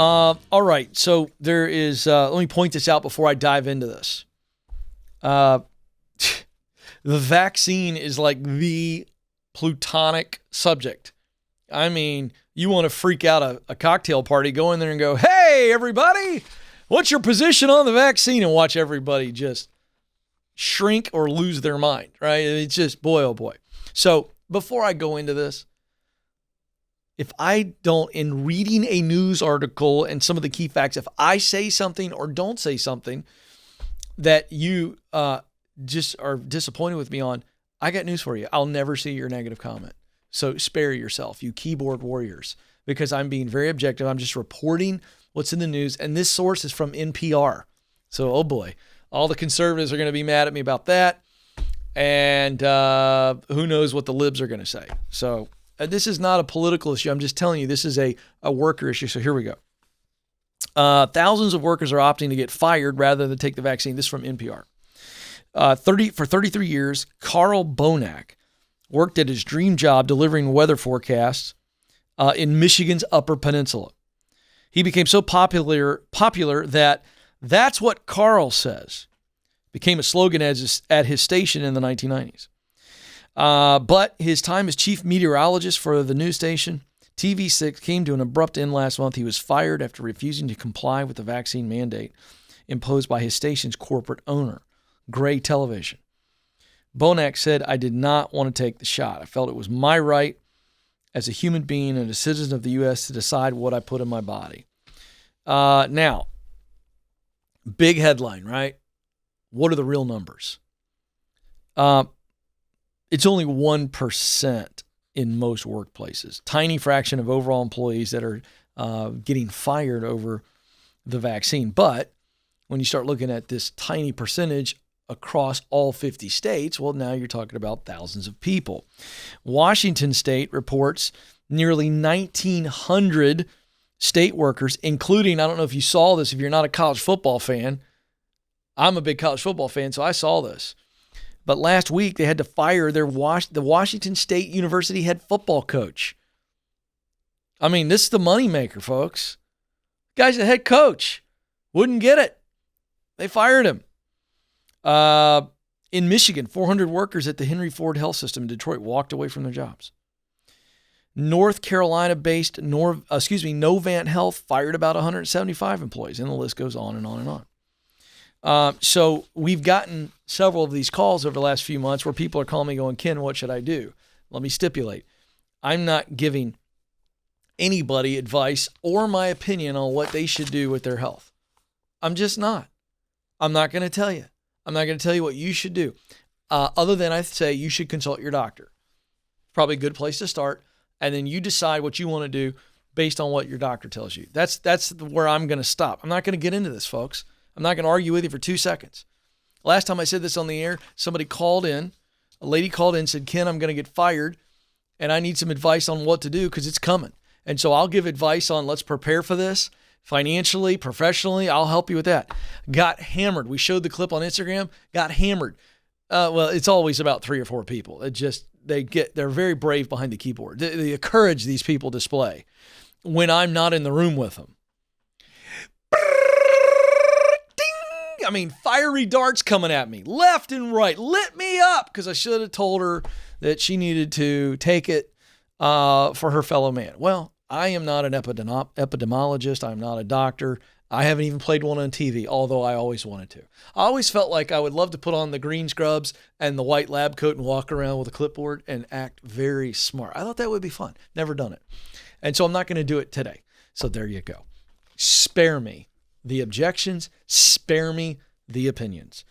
All right. So there is, let me point this out before I dive into this. The vaccine is like the plutonic subject. I mean, you want to freak out a cocktail party, go in there and go, hey, everybody, what's your position on the vaccine? And watch everybody just shrink or lose their mind, right? It's just, boy, oh boy. So before I go into this, if I don't, in reading a news article and some of the key facts, if I say something or don't say something that you just are disappointed with me on, I got news for you. I'll never see your negative comment. So spare yourself, you keyboard warriors, because I'm being very objective. I'm just reporting what's in the news. And this source is from NPR. So, oh boy, all the conservatives are going to be mad at me about that. And who knows what the libs are going to say. So this is not a political issue. I'm just telling you, this is a worker issue. So here we go. Thousands of workers are opting to get fired rather than take the vaccine. This is from NPR. For 33 years, Carl Bonak worked at his dream job delivering weather forecasts in Michigan's Upper Peninsula. He became so popular that that's what Carl says became a slogan at his station in the 1990s. But his time as chief meteorologist for the news station, TV6, came to an abrupt end last month. He was fired after refusing to comply with the vaccine mandate imposed by his station's corporate owner, Gray Television. Bonak said, I did not want to take the shot. I felt it was my right as a human being and a citizen of the U.S. to decide what I put in my body. Now, big headline, right? What are the real numbers? It's only 1% in most workplaces. Tiny fraction of overall employees that are getting fired over the vaccine. But when you start looking at this tiny percentage across all 50 states, well, now you're talking about thousands of people. Washington State reports nearly 1,900 state workers, including, I don't know if you saw this, if you're not a college football fan. I'm a big college football fan, so I saw this. But last week, they had to fire the Washington State University head football coach. I mean, this is the moneymaker, folks. The guy's the head coach. Wouldn't get it. They fired him. In Michigan, 400 workers at the Henry Ford Health System in Detroit walked away from their jobs. North Carolina-based Novant Health fired about 175 employees, and the list goes on and on and on. So we've gotten several of these calls over the last few months where people are calling me going, Ken, what should I do? Let me stipulate. I'm not giving anybody advice or my opinion on what they should do with their health. I'm just not. I'm not going to tell you. I'm not going to tell you what you should do. Other than I say you should consult your doctor. Probably a good place to start. And then you decide what you want to do based on what your doctor tells you. That's where I'm going to stop. I'm not going to get into this, folks. I'm not going to argue with you for 2 seconds. Last time I said this on the air, somebody called in. A lady called in and said, Ken, I'm going to get fired, and I need some advice on what to do because it's coming. And so I'll give advice on let's prepare for this financially, professionally. I'll help you with that. Got hammered. We showed the clip on Instagram. Got hammered. Well, it's always about 3 or 4 people. They're very brave behind the keyboard. The courage these people display when I'm not in the room with them. Ding! I mean, fiery darts coming at me left and right. Lit me up because I should have told her that she needed to take it for her fellow man. Well, I am not an epidemiologist. I'm not a doctor. I haven't even played one on TV, although I always wanted to. I always felt like I would love to put on the green scrubs and the white lab coat and walk around with a clipboard and act very smart. I thought that would be fun. Never done it. And so I'm not going to do it today. So there you go. Spare me the objections. Spare me the opinions.